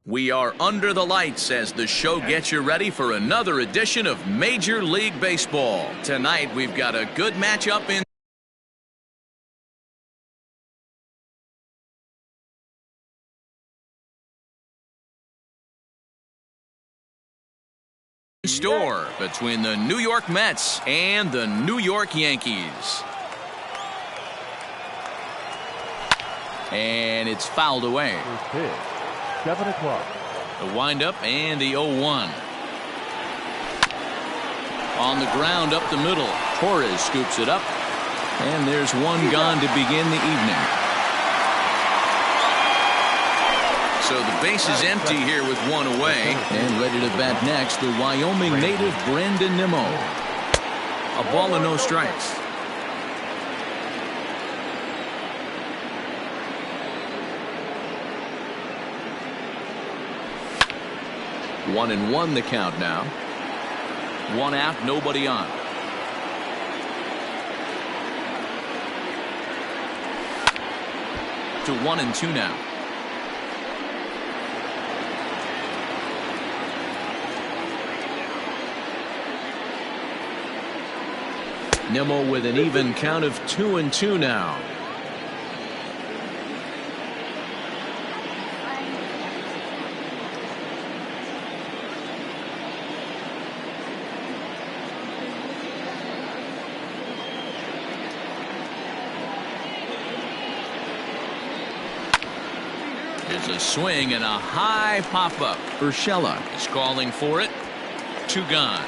We are under the lights as the show gets you ready for another edition of Major League Baseball. Tonight we've got a good matchup in store between the New York Mets and the New York Yankees. And it's fouled away. 7 o'clock. The windup and the 0-1. On the ground up the middle. Torres scoops it up. And there's one gone to begin the evening. So the base is empty here with one away. And ready to bat next, the Wyoming native Brandon Nimmo. A ball and no strikes. One and one the count now. One out, nobody on. To 1-2 now. Nimmo with an even count of 2-2 now. There's a swing and a high pop-up. Urshela is calling for it. 2 gone.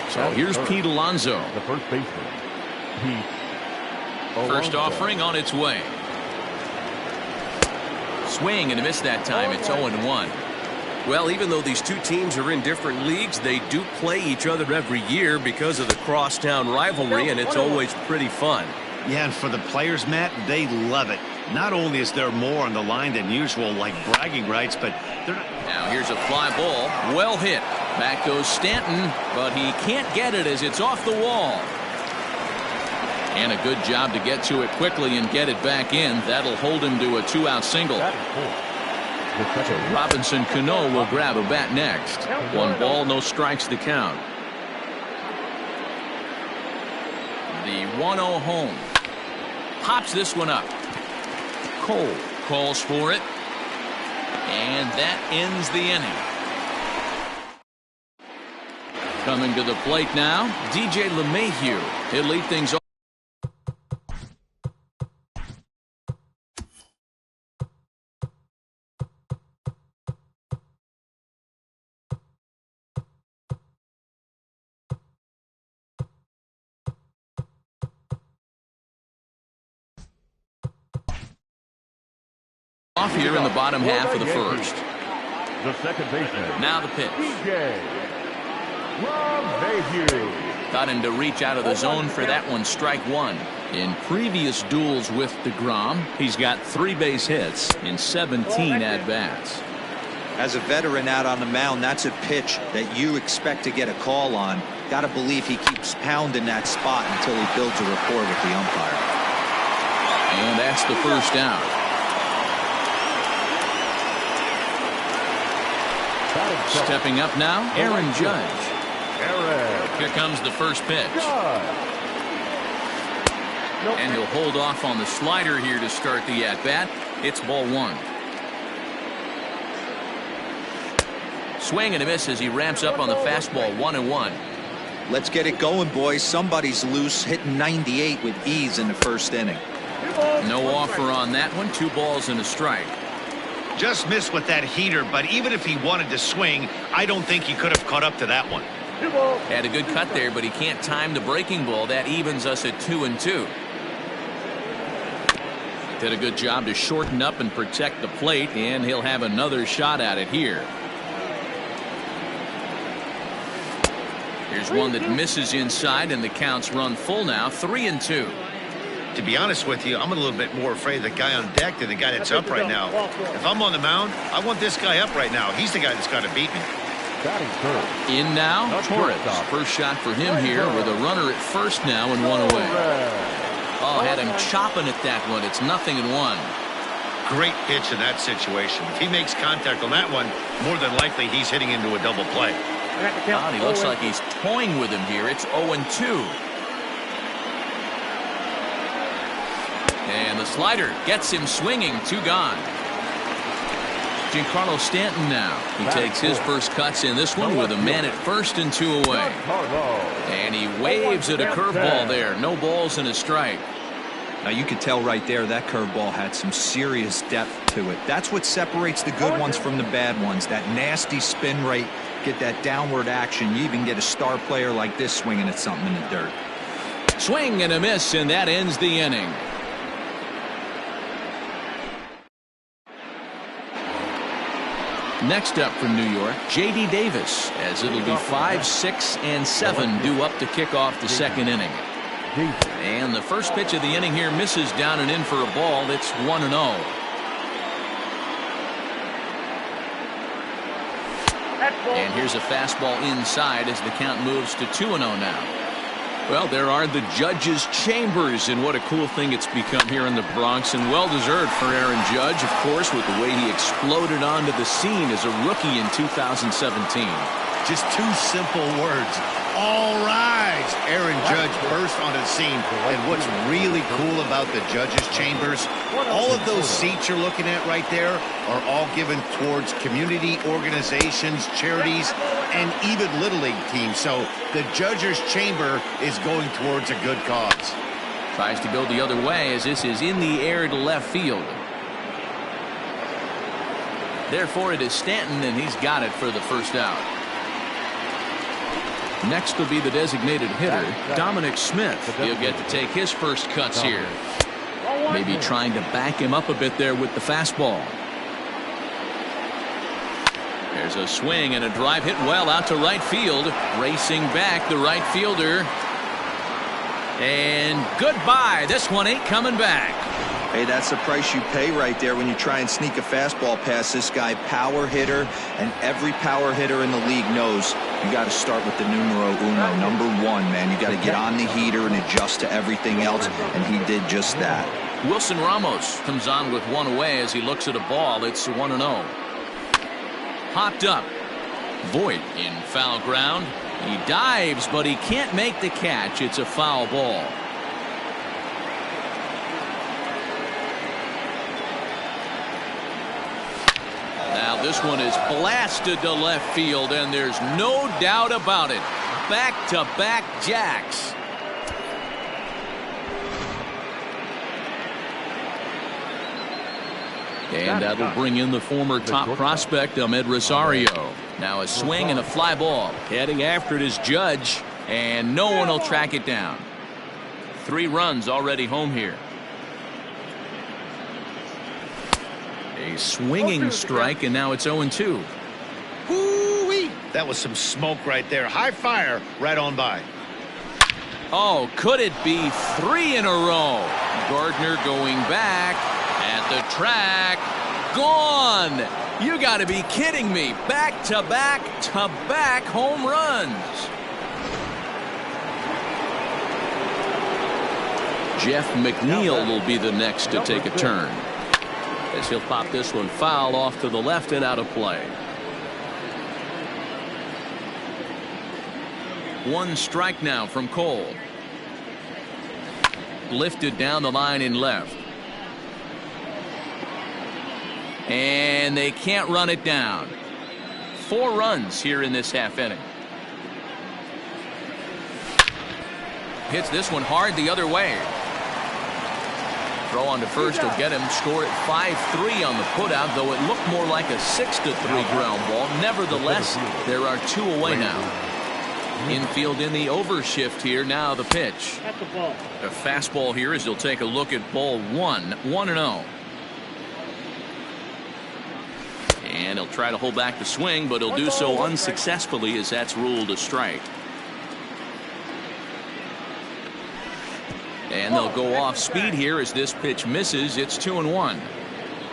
So here's Pete Alonso. The first baseman. Pete Alonso. First offering on its way. Swing and a miss that time. It's 0-1. Well, even though these two teams are in different leagues, they do play each other every year because of the crosstown rivalry, and it's always pretty fun. Yeah, and for the players, Matt, they love it. Not only is there more on the line than usual, like bragging rights, but they're not. Now here's a fly ball. Well hit. Back goes Stanton, but he can't get it as it's off the wall. And a good job to get to it quickly and get it back in. That'll hold him to a 2-out single. So Robinson Cano will grab a bat next. 1 ball, no strikes to count. The 1-0 home. Pops this one up. Cole calls for it. And that ends the inning. Coming to the plate now, DJ LeMahieu. He'll lead things off. Off here in the bottom half of the first. The second baseman. Now the pitch. Got him to reach out of the zone for that one. Strike 1. In previous duels with DeGrom, he's got 3 base hits in 17 at-bats. As a veteran out on the mound, that's a pitch that you expect to get a call on. Got to believe he keeps pounding that spot until he builds a rapport with the umpire. And that's the first out. Stepping up now, Aaron Judge. Here comes the first pitch. And he'll hold off on the slider here to start the at-bat. It's ball 1. Swing and a miss as he ramps up on the fastball. 1-1. Let's get it going, boys. Somebody's loose, hitting 98 with ease in the first inning. No offer on that one. 2 balls and a strike. Just missed with that heater, but even if he wanted to swing, I don't think he could have caught up to that one. Had a good cut there, but he can't time the breaking ball. That evens us at 2-2. Did a good job to shorten up and protect the plate, and he'll have another shot at it here. Here's one that misses inside, and the count's run full now. 3-2. To be honest with you, I'm a little bit more afraid of the guy on deck than the guy that's up right now. If I'm on the mound, I want this guy up right now. He's the guy that's got to beat me. In now, Torres. First shot for him here with a runner at first now and 1 away. Oh, had him chopping at that one. It's 0-1. Great pitch in that situation. If he makes contact on that one, more than likely he's hitting into a double play. He looks like he's toying with him here. It's 0-2. And the slider gets him swinging. 2 gone. Giancarlo Stanton now. He takes his first cuts in this one with a man at first and 2 away. And he waves at a curveball there. No balls and a strike. Now you could tell right there that curveball had some serious depth to it. That's what separates the good ones from the bad ones. That nasty spin rate, get that downward action. You even get a star player like this swinging at something in the dirt. Swing and a miss, and that ends the inning. Next up from New York, J.D. Davis, as it'll be 5, 6, and 7 due up to kick off the second inning. And the first pitch of the inning here misses down and in for a ball. It's 1-0. And here's a fastball inside as the count moves to 2-0 now. Well, there are the judges' chambers, and what a cool thing it's become here in the Bronx, and well-deserved for Aaron Judge, of course, with the way he exploded onto the scene as a rookie in 2017. Just 2 simple words. All rise. Aaron Judge burst on the scene. And what's really cool about the judges' chambers, all of those seats you're looking at right there are all given towards community organizations, charities, and even Little League teams. So the judges' chamber is going towards a good cause. Tries to go the other way as this is in the air to left field. Therefore, it is Stanton, and he's got it for the first out. Next will be the designated hitter, Dominic Smith. He'll get to take his first cuts here. Maybe trying to back him up a bit there with the fastball. There's a swing and a drive hit well out to right field. Racing back, the right fielder. And goodbye. This one ain't coming back. Hey, that's the price you pay right there when you try and sneak a fastball past this guy. Power hitter, and every power hitter in the league knows you got to start with the numero uno, number 1, man. You got to get on the heater and adjust to everything else, and he did just that. Wilson Ramos comes on with 1 away as he looks at a ball. It's 1-0. Hopped up. Voit in foul ground. He dives, but he can't make the catch. It's a foul ball. Now this one is blasted to left field, and there's no doubt about it. Back-to-back jacks. And that'll bring in the former top prospect, Ahmed Rosario. Now a swing and a fly ball. Heading after it is Judge, and no one will track it down. 3 runs already home here. A swinging strike, and now it's 0-2. Woo-wee. That was some smoke right there. High fire right on by. Oh, could it be 3 in a row? Gardner going back at the track. Gone. You got to be kidding me. Back-to-back-to-back home runs. Jeff McNeil will be the next to take a turn, as he'll pop this one foul off to the left and out of play. 1 strike now from Cole. Lifted down the line in left. And they can't run it down. 4 runs here in this half inning. Hits this one hard the other way. Throw on to first will get him. Score at 5-3 on the putout, though it looked more like a 6-3 ground ball. Nevertheless, there are 2 away now. Infield in the overshift here. Now the pitch. A fastball here as he'll take a look at ball 1. 1-0. And he'll try to hold back the swing, but he'll do so unsuccessfully as that's ruled a strike. And they'll go off speed here as this pitch misses. It's 2-1.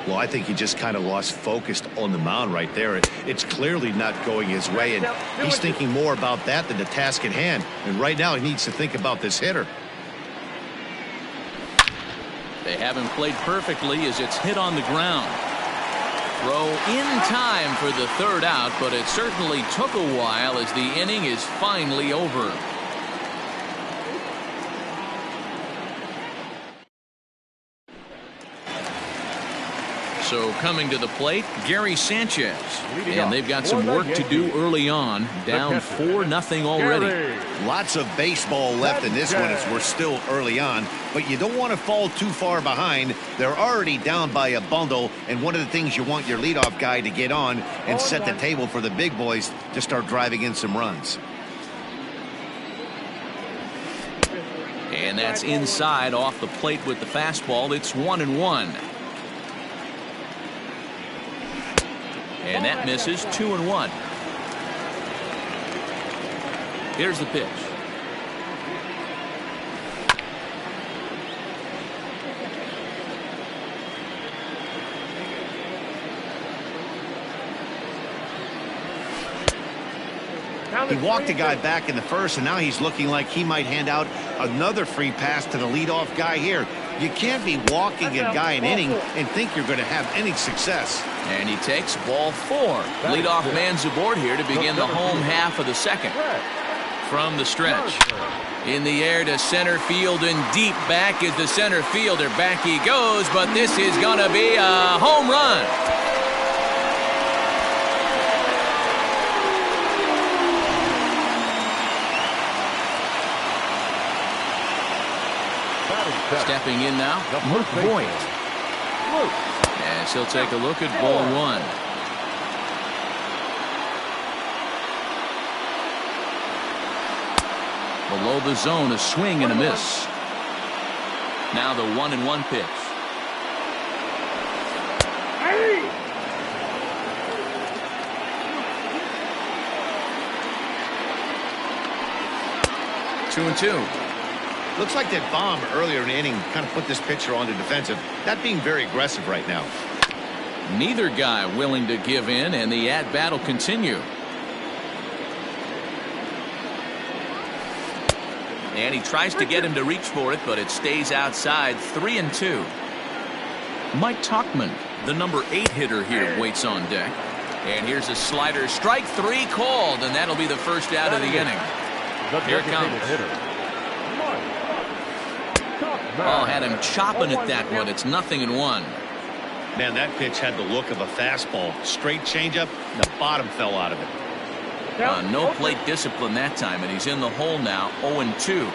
Well, I think he just kind of lost focus on the mound right there. It's clearly not going his way, and he's thinking more about that than the task at hand. And right now he needs to think about this hitter. They haven't played perfectly as it's hit on the ground. Throw in time for the third out, but it certainly took a while as the inning is finally over. So coming to the plate, Gary Sanchez. And they've got some work to do early on. Down 4-0 already. Lots of baseball left in this one as we're still early on. But you don't want to fall too far behind. They're already down by a bundle. And one of the things you want your leadoff guy to get on and set the table for the big boys to start driving in some runs. And that's inside off the plate with the fastball. It's 1-1. And that misses. 2-1. Here's the pitch. He walked a guy back in the first, and now he's looking like he might hand out another free pass to the leadoff guy here. You can't be walking a guy an inning and think you're going to have any success. And he takes ball 4. Leadoff man's aboard here to begin the home half of the second. From the stretch. In the air to center field and deep back is the center fielder. Back he goes, but this is going to be a home run. Stepping in now, Boyd. As he'll take a look at ball 1. Below the zone, a swing and a miss. Now the 1-1 pitch. Two and two. Looks like that bomb earlier in the inning kind of put this pitcher on the defensive. Not being very aggressive right now. Neither guy willing to give in, and the at-bat will continue. And he tries to get him to reach for it, but it stays outside. 3-2. Mike Tauchman, the number 8 hitter here, waits on deck. And here's a slider. Strike 3 called, and that'll be the first out of the inning. Here it comes. Oh, had him chopping at that one. It's 0-1. Man, that pitch had the look of a fastball. Straight changeup, and the bottom fell out of it. No plate discipline that time, and he's in the hole now. 0-2.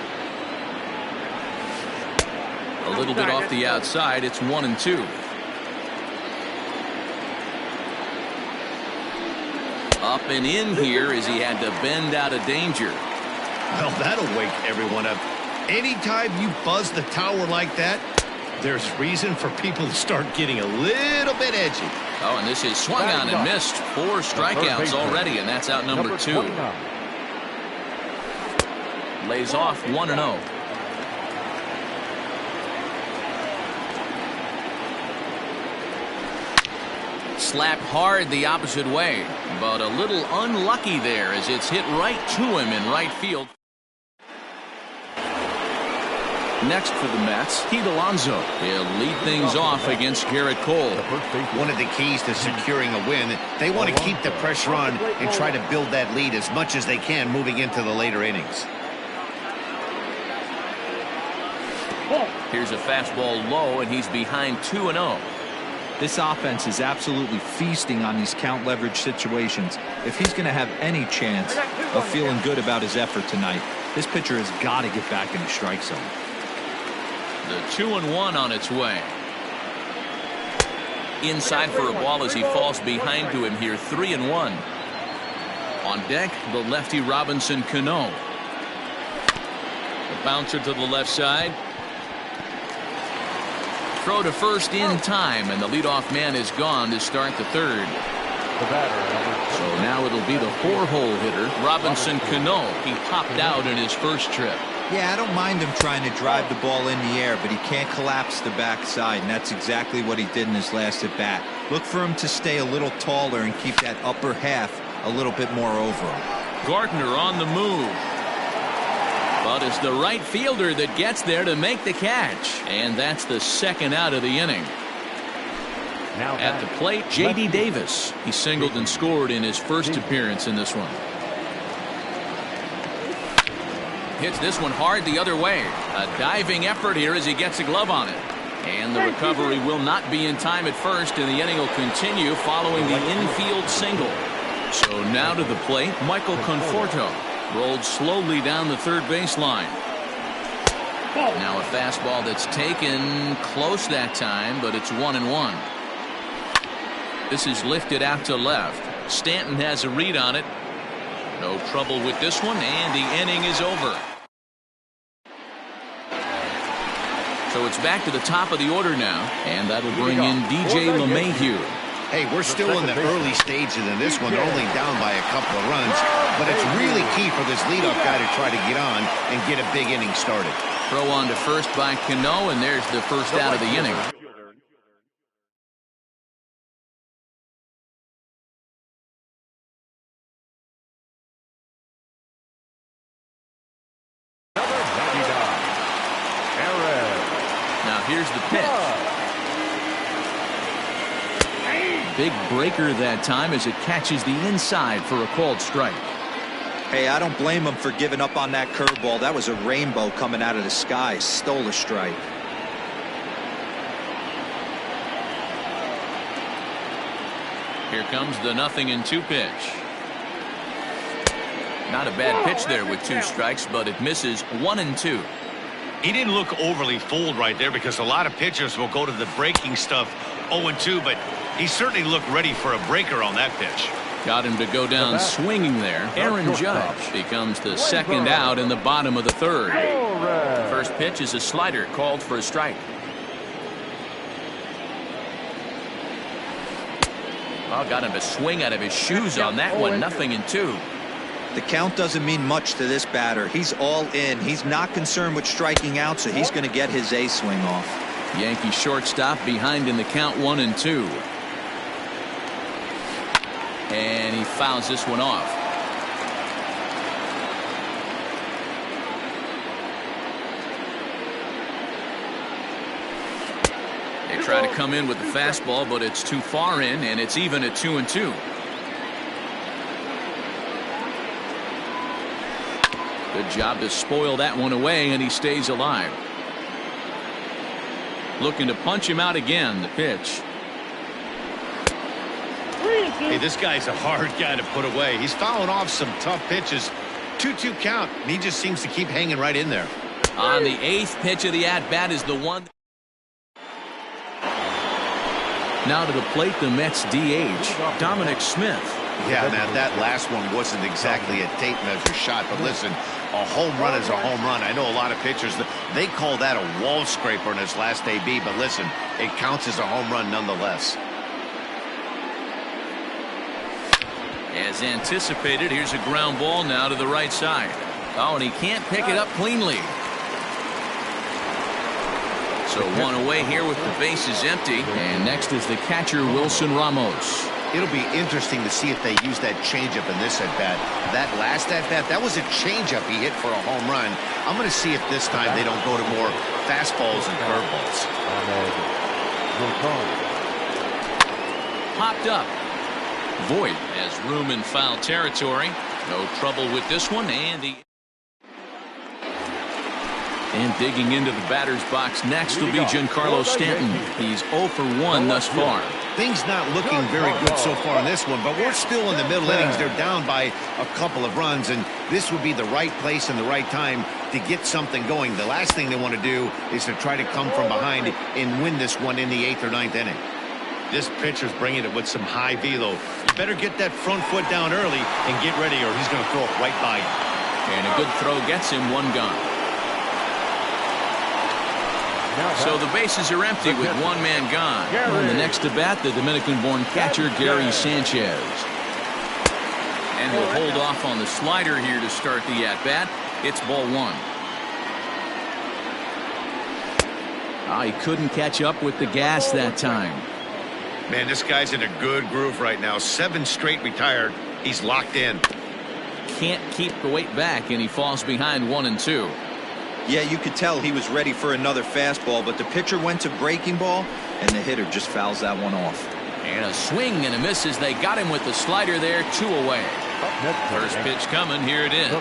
A little bit off the outside. It's 1-2. Up and in here as he had to bend out of danger. Well, that'll wake everyone up. Anytime you buzz the tower like that, there's reason for people to start getting a little bit edgy. Oh, and this is swung on and missed. 4 strikeouts already, and that's out number 2. Lays off 1-0. Slapped hard the opposite way, but a little unlucky there as it's hit right to him in right field. Next for the Mets, Pete Alonso. He'll lead things off against Garrett Cole. One of the keys to securing a win, they want to keep the pressure on and try to build that lead as much as they can moving into the later innings. Here's a fastball low, and he's behind 2-0. This offense is absolutely feasting on these count leverage situations. If he's going to have any chance of feeling good about his effort tonight, this pitcher has got to get back in the strike zone. The 2-1 on its way. Inside for a ball as he falls behind to him here. 3-1. On deck, the lefty Robinson Cano. The bouncer to the left side. Throw to first in time, and the leadoff man is gone to start the third. So now it'll be the 4-hole hitter, Robinson Cano. He popped out in his first trip. Yeah, I don't mind him trying to drive the ball in the air, but he can't collapse the backside, and that's exactly what he did in his last at-bat. Look for him to stay a little taller and keep that upper half a little bit more over him. Gardner on the move. But it's the right fielder that gets there to make the catch. And that's the second out of the inning. Now At the plate, J.D. Davis. He singled and scored in his first appearance in this one. Hits this one hard the other way. A diving effort here as he gets a glove on it. And the recovery will not be in time at first, and the inning will continue following the infield single. So now to the plate, Michael Conforto. Rolled slowly down the third baseline. Now a fastball that's taken close that time, but it's 1-1. This is lifted out to left. Stanton has a read on it. No trouble with this one, and the inning is over. So it's back to the top of the order now, and that'll bring in DJ LeMahieu. Hey, we're still in the early stages in this one. They're only down by a couple of runs, but it's really key for this leadoff guy to try to get on and get a big inning started. Throw on to first by Cano, and there's the first out of the inning. Now here's the pitch. Big breaker that time as it catches the inside for a called strike. Hey, I don't blame him for giving up on that curveball. That was a rainbow coming out of the sky. Stole a strike. Here comes the 0-2 pitch. Not a bad pitch there with 2 strikes, but it misses 1-2. He didn't look overly fooled right there because a lot of pitchers will go to the breaking stuff 0-2, but he certainly looked ready for a breaker on that pitch. Got him to go down swinging there. Aaron Judge becomes the second out in the bottom of the third. First pitch is a slider called for a strike. Well, got him to swing out of his shoes on that one. 0-2. The count doesn't mean much to this batter. He's all in. He's not concerned with striking out, so he's going to get his A swing off. Yankee shortstop behind in the count 1-2. And he fouls this one off. They try to come in with the fastball, but it's too far in, and it's even at 2-2. Good job to spoil that one away, and he stays alive. Looking to punch him out again. The pitch. Hey, this guy's a hard guy to put away. He's fouling off some tough pitches. 2-2 count, and he just seems to keep hanging right in there. On the 8th pitch of the at-bat is the one. Now to the plate, the Mets DH, Dominic Smith. Yeah, man, that last one wasn't exactly a tape measure shot, but listen, a home run is a home run. I know a lot of pitchers, they call that a wall scraper in his last AB, but listen, it counts as a home run nonetheless. As anticipated, here's a ground ball now to the right side. Oh, and he can't pick it up cleanly. So one away here with the bases empty. And next is the catcher, Wilson Ramos. It'll be interesting to see if they use that changeup in this at-bat. That last at-bat, that was a changeup he hit for a home run. I'm going to see if this time they don't go to more fastballs and curveballs. Popped up. Voit has room in foul territory. No trouble with this one, and digging into the batter's box next will be Giancarlo Stanton. He's 0 for 1 thus far. Things not looking very good so far in this one, but we're still in the middle innings. They're down by a couple of runs, and this would be the right place and the right time to get something going. The last thing they want to do is to try to come from behind and win this one in the 8th or 9th inning. This pitcher's bringing it with some high velo. You better get that front foot down early and get ready, or he's going to throw it right by you. And a good throw gets him one gone. So the bases are empty with one man gone. On the next to bat, the Dominican-born catcher, Gary Sanchez. And he'll hold off on the slider here to start the at-bat. It's ball 1. He couldn't catch up with the gas that time. Man, this guy's in a good groove right now. 7 straight retired. He's locked in. can't keep the weight back, and he falls behind 1-2. Yeah, you could tell he was ready for another fastball, but the pitcher went to breaking ball, and the hitter just fouls that one off. And a swing and a miss as they got him with the slider there, 2 away. First pitch coming, here it is.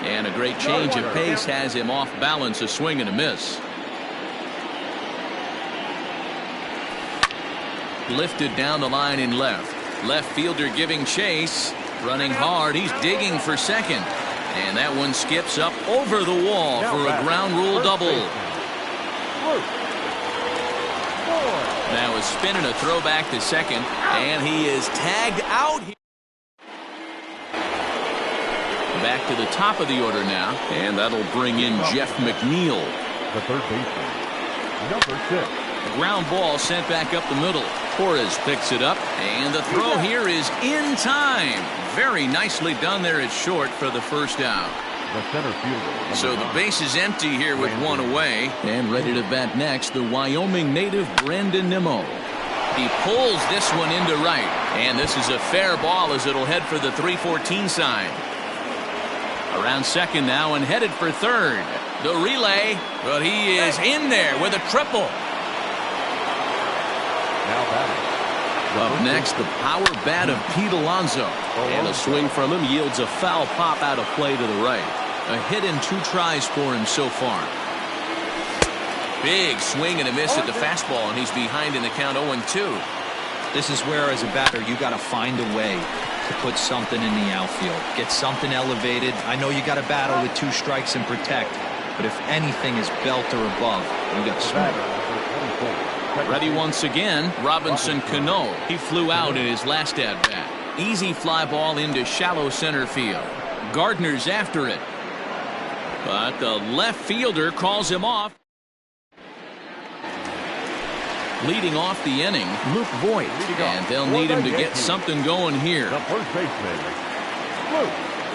And a great change of pace has him off balance, a swing and a miss. Lifted down the line in left. Left fielder giving chase. Running hard, he's digging for second. And that one skips up over the wall for a ground rule double. Now a spin and a throw back to second, and he is tagged out. Back to the top of the order now, and that'll bring in Jeff McNeil. The third baseman, number 6. A ground ball sent back up the middle. Torres picks it up, and the throw here is in time. Very nicely done there at short for the first out. The center fielder. So the base is empty here with 1 away. And ready to bat next, the Wyoming native Brandon Nimmo. He pulls this one into right. And this is a fair ball as it'll head for the 3-14 sign. Around second now and headed for third. The relay, but he is in there with a triple. Now batting. Up next, the power bat of Pete Alonso. And a swing from him yields a foul pop out of play to the right. A hit in 2 tries for him so far. Big swing and a miss at the fastball, and he's behind in the count 0-2. This is where, as a batter, you got to find a way to put something in the outfield. Get something elevated. I know you got to battle with 2 strikes and protect, but if anything is belt or above, you got to swing. Ready once again, Robinson Cano. He flew out in his last at-bat. Easy fly ball into shallow center field. Gardner's after it. But the left fielder calls him off. Leading off the inning, Luke Voigt. And they'll need him to get something going here. The first baseman,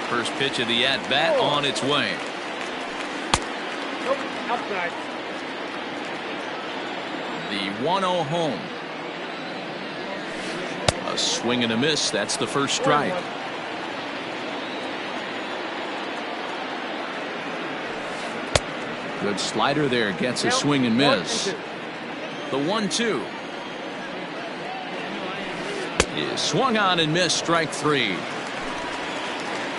First pitch of the at-bat on its way. outside. The 1-0 home. A swing and a miss. That's the first strike. Good slider there. Gets a swing and miss. The 1-2 is swung on and missed. Strike 3.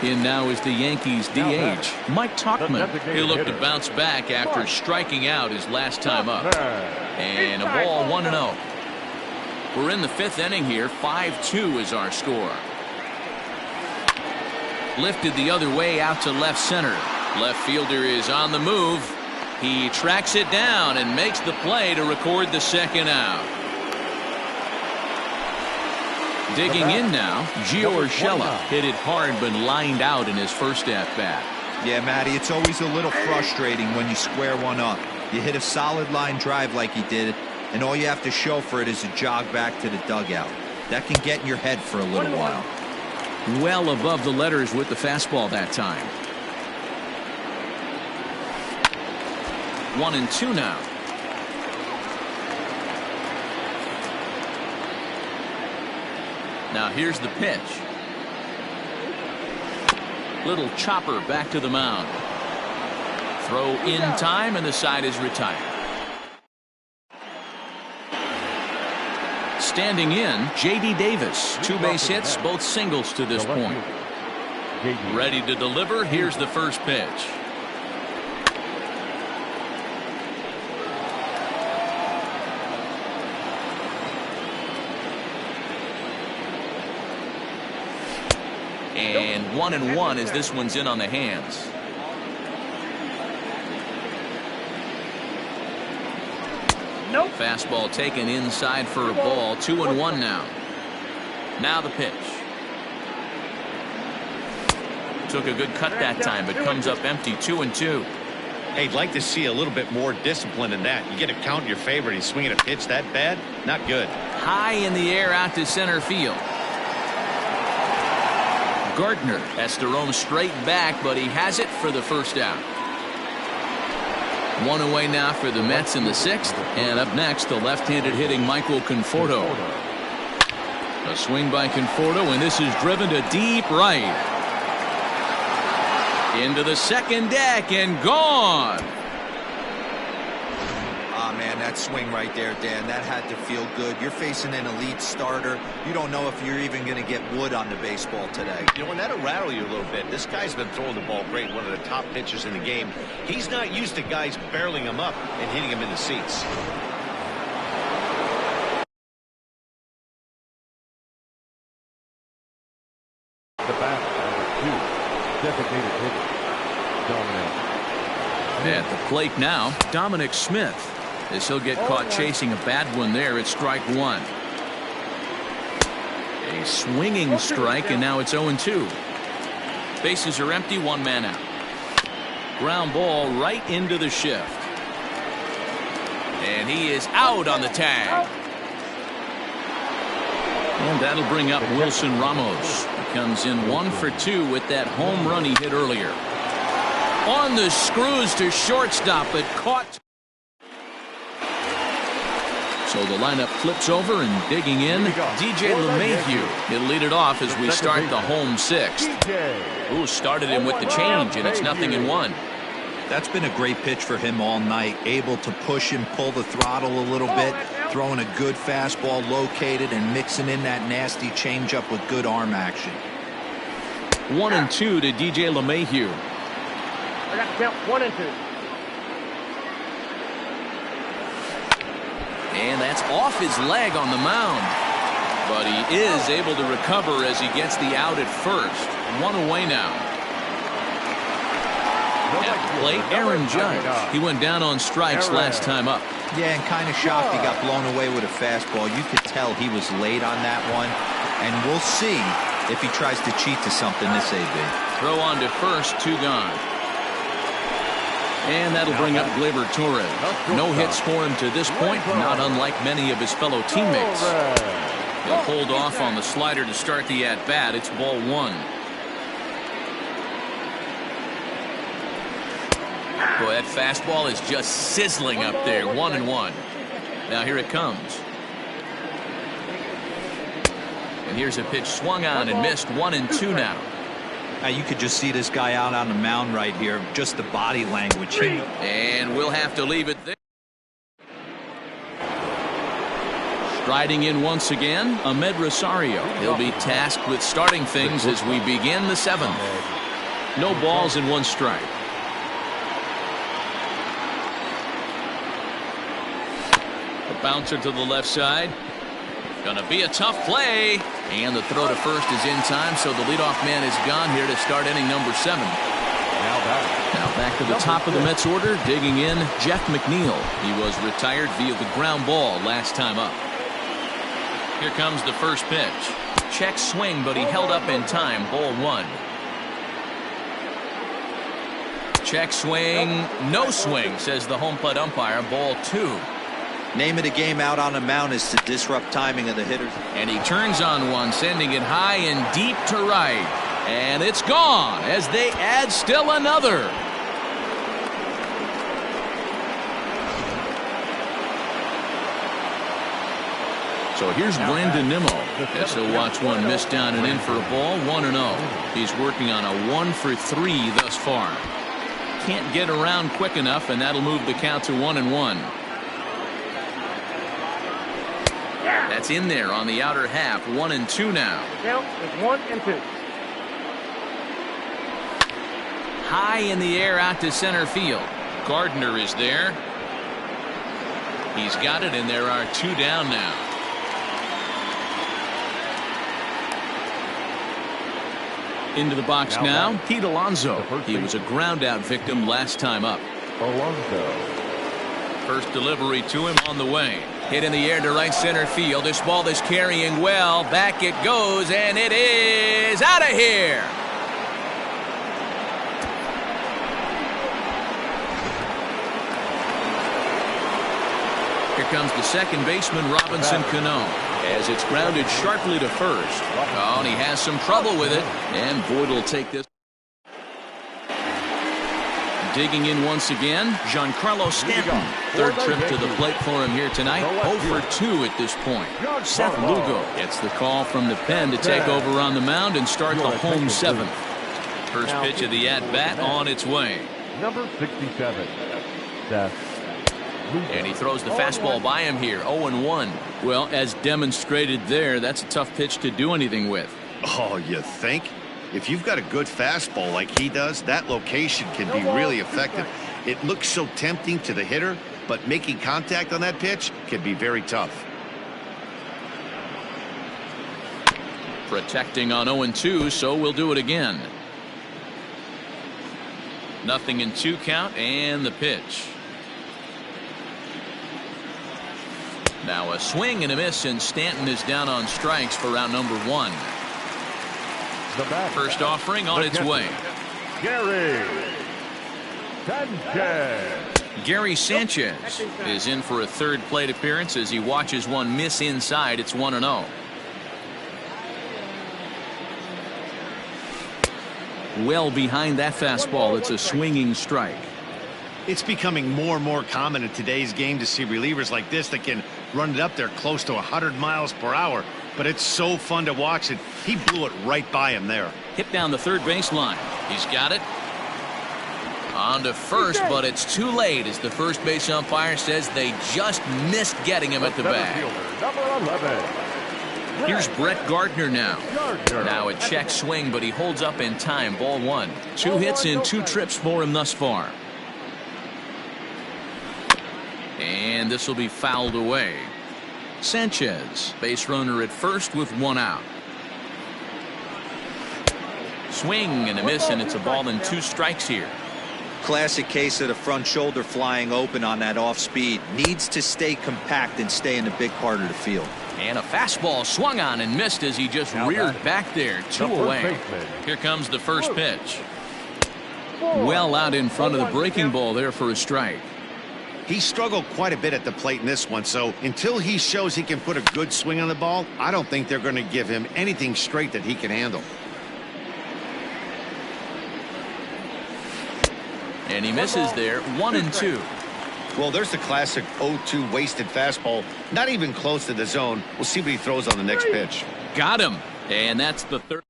In now is the Yankees DH, Mike Tauchman. He'll look to bounce back after striking out his last time up. And a ball, 1-0. We're in the 5th inning here. 5-2 is our score. Lifted the other way out to left center. Left fielder is on the move. He tracks it down and makes the play to record the second out. Digging in now, Gio Urshela hit it hard but lined out in his first at-bat. Yeah, Matty, it's always a little frustrating when you square one up. You hit a solid line drive like he did, and all you have to show for it is a jog back to the dugout. That can get in your head for a little while. Well above the letters with the fastball that time. 1-2 now. Now here's the pitch. Little chopper back to the mound. Throw in time, and the side is retired. Standing in, J.D. Davis. 2 base hits, both singles to this point. Ready to deliver. Here's the first pitch. And 1-1 as this one's in on the hands. Nope. Fastball taken inside for a ball. 2-1 now. Now the pitch. Took a good cut that time, but comes up empty. 2-2. Hey, I'd like to see a little bit more discipline in that. You get a count in your favor and he's swinging a pitch that bad? Not good. High in the air out to center field. Gardner has to roam straight back, but he has it for the first out. 1 away now for the Mets in the 6th. And up next, the left-handed hitting Michael Conforto. A swing by Conforto, and this is driven to deep right. Into the second deck and gone. Ah, man, that swing right there, Dan, that had to feel good. You're facing an elite starter. You don't know if you're even going to get wood on the baseball today. You know, and that'll rattle you a little bit. This guy's been throwing the ball great, one of the top pitchers in the game. He's not used to guys barreling him up and hitting him in the seats. The bat, number 2, designated hitter, Dominic. At the plate now, Dominic Smith. As he'll get caught chasing a bad one there at strike one. A swinging strike, and now it's 0-2. Bases are empty, one man out. Ground ball right into the shift. And he is out on the tag. And that'll bring up Wilson Ramos. He comes in 1 for 2 with that home run he hit earlier. On the screws to shortstop, but caught. So the lineup flips over and digging in. DJ LeMahieu. He'll lead it off as we start the home sixth. Who started him with the change, and it's 0-1. That's been a great pitch for him all night. Able to push and pull the throttle a little bit. Throwing a good fastball located and mixing in that nasty changeup with good arm action. 1-2 to DJ LeMahieu. I got to count 1-2. And that's off his leg on the mound. But he is able to recover as he gets the out at first. 1 away now. At the plate, Aaron Judge. He went down on strikes last time up. Yeah, and kind of shocked he got blown away with a fastball. You could tell he was late on that one. And we'll see if he tries to cheat to something this AB. Throw on to first, 2 gone. And that'll bring up Gleyber Torres. No hits for him to this point, not unlike many of his fellow teammates. He'll hold off on the slider to start the at-bat. It's ball 1. Boy, that fastball is just sizzling up there. 1-1. Now here it comes. And here's a pitch swung on and missed. 1-2 now. You could just see this guy out on the mound right here. Just the body language. And we'll have to leave it there. Striding in once again, Ahmed Rosario. He'll be tasked with starting things as we begin the 7th. No balls and 1 strike. A bouncer to the left side. Gonna be a tough play. And the throw to first is in time, so the leadoff man is gone here to start inning number 7. Now back to the top of the Mets order, digging in, Jeff McNeil. He was retired via the ground ball last time up. Here comes the first pitch. Check swing, but he held up in time. Ball 1. Check swing, no swing, says the home plate umpire. Ball 2. Name of the game out on the mound is to disrupt timing of the hitters. And he turns on one, sending it high and deep to right. And it's gone as they add still another. So here's Brandon Nimmo. As he'll watch one miss down and in for a ball. 1-0. He's working on a 1 for 3 thus far. Can't get around quick enough, and that'll move the count to 1-1. That's in there on the outer half. 1-2 now. Count is 1-2. High in the air out to center field. Gardner is there. He's got it, and there are 2 down now. Into the box now, Pete Alonso. He was a ground out victim last time up. Alonso. First delivery to him on the way. Hit in the air to right center field. This ball is carrying well. Back it goes, and it is out of here. Here comes the second baseman, Robinson Cano, as it's grounded sharply to first. Oh, and he has some trouble with it, and Boyd will take this. Digging in once again, Giancarlo Stanton. Third trip to the plate for him here tonight. 0 for 2 at this point. Seth Lugo gets the call from the pen to take over on the mound and start the home seventh. First pitch of the at-bat on its way. Number 67, Seth. And he throws the fastball by him here, 0-1. Well, as demonstrated there, that's a tough pitch to do anything with. Oh, you think? If you've got a good fastball like he does, that location can be really effective. It looks so tempting to the hitter, but making contact on that pitch can be very tough. Protecting on 0-2, so we'll do it again. 0-2 count, and the pitch. Now a swing and a miss, and Stanton is down on strikes for round number 1. First offering on its way. Gary Sanchez. Gary Sanchez is in for a third plate appearance as he watches one miss inside. It's 1-0. Well behind that fastball. It's a swinging strike. It's becoming more and more common in today's game to see relievers like this that can run it up there close to 100 miles per hour. But it's so fun to watch it. He blew it right by him there. Hit down the third baseline. He's got it. On to first, but it's too late as the first base umpire says they just missed getting him at the bag. Number 11. Here's Brett Gardner now. Now a check swing, but he holds up in time. Ball 1. 2 hits in 2 trips for him thus far. And this will be fouled away. Sanchez, base runner at first with 1 out. Swing and a miss, and it's a ball and 2 strikes here. Classic case of the front shoulder flying open on that off speed. Needs to stay compact and stay in the big part of the field. And a fastball swung on and missed as he just reared back there. 2 away. Here comes the first pitch. Well out in front of the breaking ball there for a strike. He struggled quite a bit at the plate in this one, so until he shows he can put a good swing on the ball, I don't think they're going to give him anything straight that he can handle. And he misses there. 1-2. Well, there's the classic 0-2 wasted fastball. Not even close to the zone. We'll see what he throws on the next pitch. Got him. And that's the third.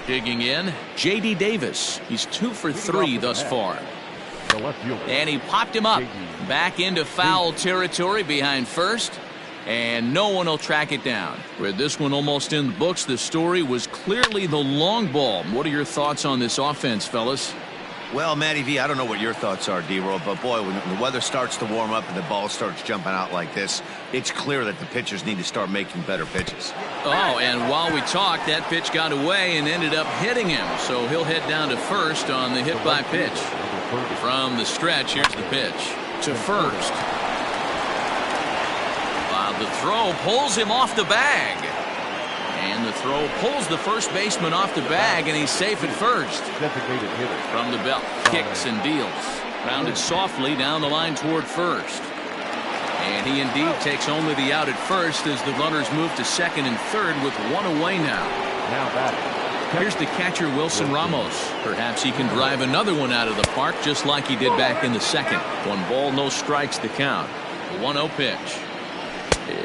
Digging in, J.D. Davis. He's 2 for 3 thus far. And he popped him up back into foul territory behind first, and no one will track it down. With this one almost in the books, the story was clearly the long ball. What are your thoughts on this offense, fellas? Well, Matty V, I don't know what your thoughts are, D-Roll, but boy, when the weather starts to warm up and the ball starts jumping out like this, it's clear that the pitchers need to start making better pitches. Oh, and while we talked, that pitch got away and ended up hitting him, so he'll head down to first on the hit by pitch. From the stretch, here's the pitch to first. The throw pulls him off the bag. And the throw pulls the first baseman off the bag, and he's safe at first. From the belt, kicks and deals. Rounded softly down the line toward first. And he indeed takes only the out at first as the runners move to second and third with 1 away now. Here's the catcher, Wilson Ramos. Perhaps he can drive another one out of the park just like he did back in the second. 1 ball, no strikes to count. The 1-0 pitch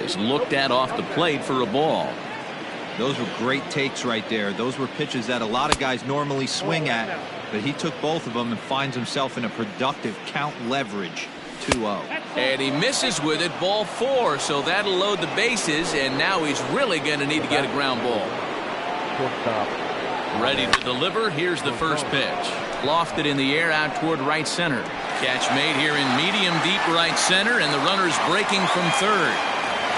is looked at off the plate for a ball. Those were great takes right there. Those were pitches that a lot of guys normally swing at, but he took both of them and finds himself in a productive count leverage. 2-0. And he misses with it, ball 4, so that'll load the bases, and now he's really going to need to get a ground ball. Ready to deliver. Here's the first pitch. Lofted in the air out toward right center. Catch made here in medium deep right center, and the runner's breaking from third.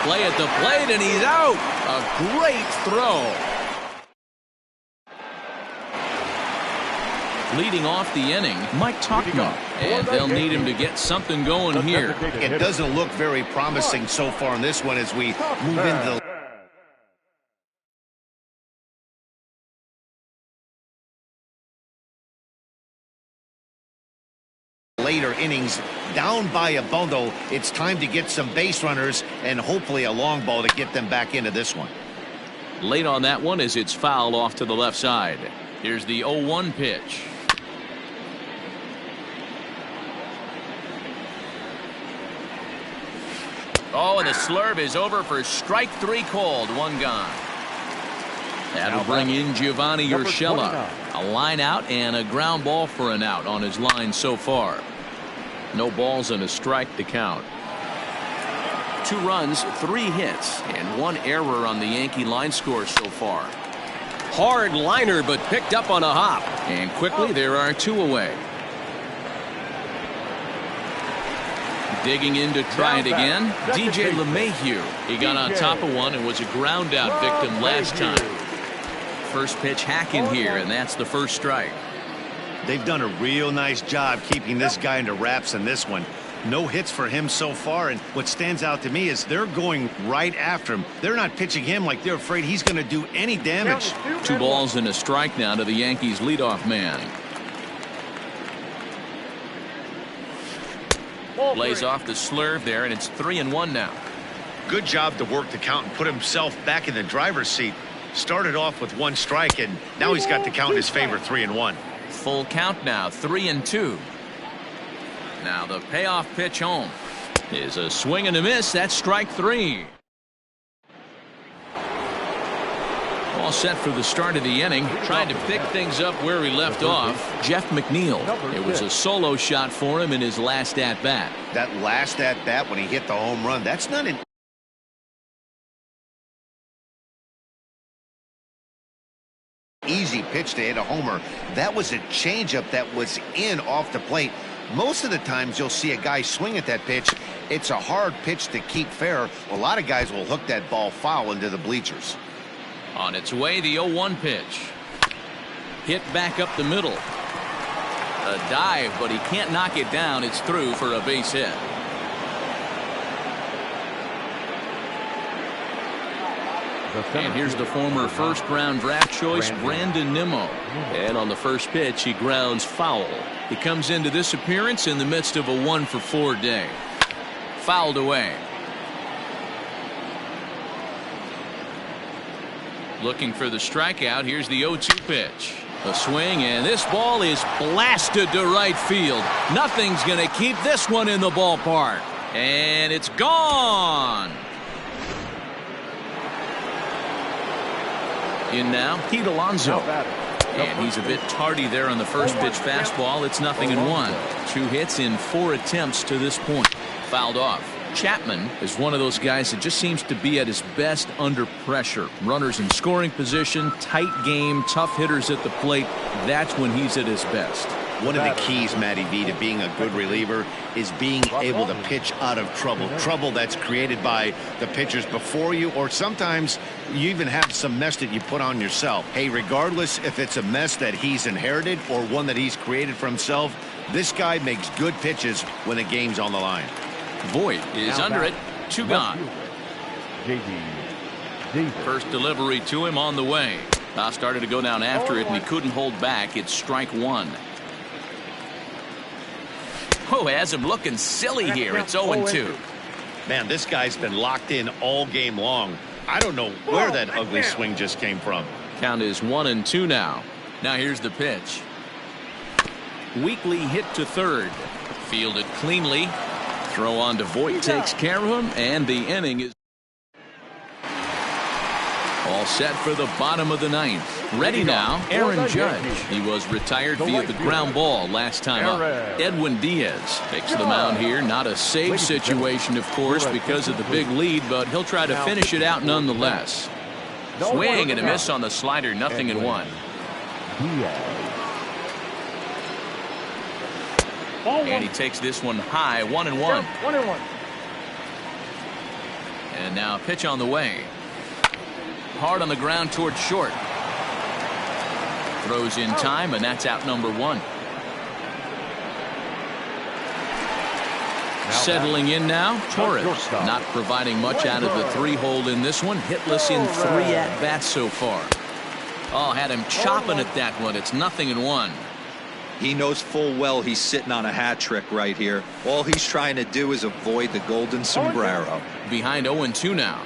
Play at the plate, and he's out. A great throw. Leading off the inning, Mike Tauchman, and they'll need him to get something going here. It doesn't look very promising so far in this one as we move into the later innings. Down by a bundle, it's time to get some base runners and hopefully a long ball to get them back into this one. Late on that one as it's fouled off to the left side. Here's the 0-1 pitch. Oh, and the slurve is over for strike 3 called. 1 gone. That'll bring in Giovanni Urshela. A line out and a ground ball for an out on his line so far. No balls and a strike to count. 2 runs, 3 hits, and 1 error on the Yankee line score so far. Hard liner, but picked up on a hop. And quickly there are 2 away. Digging in to try it again. DJ LeMahieu. He got on top of one and was a ground out victim last time. First pitch hacking here, and that's the first strike. They've done a real nice job keeping this guy into wraps in this one. No hits for him so far, and what stands out to me is they're going right after him. They're not pitching him like they're afraid he's going to do any damage. 2 balls and a strike now to the Yankees leadoff man. Lays off the slurve there, and it's 3-1 now. Good job to work the count and put himself back in the driver's seat. Started off with 1 strike, and now he's got the count in his favor, 3-1. Full count now, 3-2. Now the payoff pitch home is a swing and a miss. That's strike 3. All set for the start of the inning. Trying to pick things up where he left off. Jeff McNeil. It was a solo shot for him in his last at-bat. That last at-bat when he hit the home run, that's not an easy pitch to hit a homer. That was a changeup that was in off the plate. Most of the times you'll see a guy swing at that pitch. It's a hard pitch to keep fair. A lot of guys will hook that ball foul into the bleachers. On its way, the 0-1 pitch. Hit back up the middle. A dive, but he can't knock it down. It's through for a base hit. And here's the former first-round draft choice, Brandon Nimmo. And on the first pitch, he grounds foul. He comes into this appearance in the midst of a 1-for-4 day. Fouled away. Looking for the strikeout. Here's the 0-2 pitch. A swing, and this ball is blasted to right field. Nothing's going to keep this one in the ballpark. And it's gone. In now, Pete Alonso. And he's a bit tardy there on the first pitch fastball. It's 0-1. 2 hits in 4 attempts to this point. Fouled off. Chapman is one of those guys that just seems to be at his best under pressure. Runners in scoring position, tight game, tough hitters at the plate. That's when he's at his best. One of the keys, Matty V, to being a good reliever is being able to pitch out of trouble. Trouble that's created by the pitchers before you, or sometimes you even have some mess that you put on yourself. Hey, regardless if it's a mess that he's inherited or one that he's created for himself, this guy makes good pitches when the game's on the line. Voit is under it. 2 gone. First delivery to him on the way. Started to go down after it, and he couldn't hold back. It's strike 1. Oh, has him looking silly here. It's 0-2. Man, this guy's been locked in all game long. I don't know where that ugly swing just came from. Count is 1-2 now. Now here's the pitch. Weakly hit to third. Fielded cleanly. Throw on to Voit takes care of him, and the inning is all set for the bottom of the 9th. Ready now, Aaron Judge. He was retired via the ground ball last time up. Edwin Diaz takes the mound here. Not a save situation, of course, because of the big lead, but he'll try to finish it out nonetheless. Swing and a miss on the slider, 0-1. And he takes this one high, 1-1. And now a pitch on the way. Hard on the ground towards short. Throws in time, and that's out number 1. Settling in now, Torres. Not providing much out of the 3-hole in this one. Hitless in 3 at-bats so far. Oh, had him chopping at that one. It's 0-1. He knows full well he's sitting on a hat trick right here. All he's trying to do is avoid the golden sombrero. Behind 0-2 now.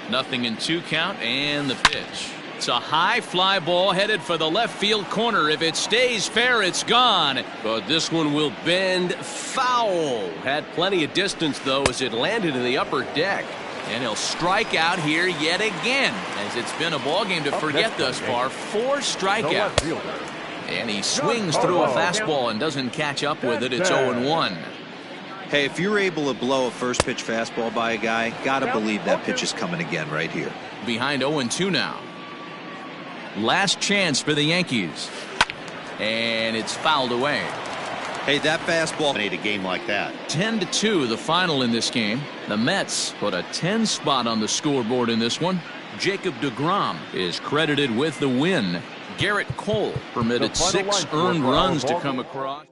0-2 count, and the pitch. It's a high fly ball headed for the left field corner. If it stays fair, it's gone. But this one will bend foul. Had plenty of distance, though, as it landed in the upper deck. And he'll strike out here yet again, as it's been a ball game to forget thus far. 4 strikeouts. And he swings through a fastball and doesn't catch up with it. It's 0-1. Hey, if you're able to blow a first pitch fastball by a guy, gotta believe that pitch is coming again right here. Behind 0-2 now. Last chance for the Yankees. And it's fouled away. Hey, that fastball Made a game like that. 10-2 the final in this game. The Mets put a 10 spot on the scoreboard in this one. Jacob deGrom is credited with the win. Garrett Cole permitted 6 earned runs to come across.